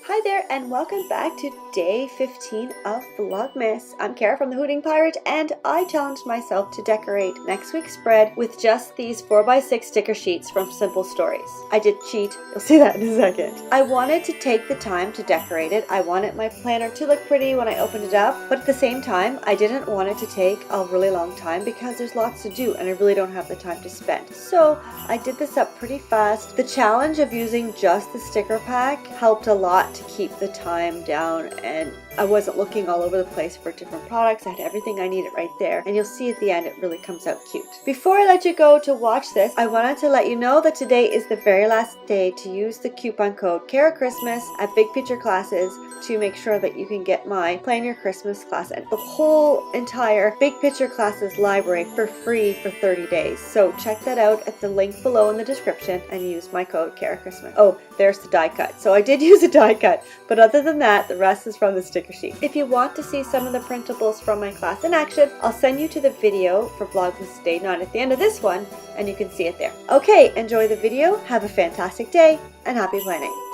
Hi there and welcome back to day 15 of Vlogmas. I'm Kara from the Hooting Pirate and I challenged myself to decorate next week's spread with just these 4x6 sticker sheets from Simple Stories. I did cheat, you'll see that in a second. I wanted to take the time to decorate it. I wanted my planner to look pretty when I opened it up, but at the same time I didn't want it to take a really long time because there's lots to do and I really don't have the time to spend. So I did this up pretty fast. The challenge of using just the sticker pack helped a lot to keep the time down, and I wasn't looking all over the place for different products. I had everything I needed right there, and you'll see at the end it really comes out cute. Before I let you go to watch this, I wanted to let you know that today is the very last day to use the coupon code Kara Christmas at Big Picture Classes to make sure that you can get my Plan Your Christmas class and the whole entire Big Picture Classes library for free for 30 days. So check that out at the link below in the description and use my code Kara Christmas. Oh, there's the die cut. So I did use a die cut, but other than that, the rest is from the sticker sheet. If you want to see some of the printables from my class in action, I'll send you to the video for Vlogmas Day 9 at the end of this one, and you can see it there. Okay, enjoy the video, have a fantastic day, and happy planning.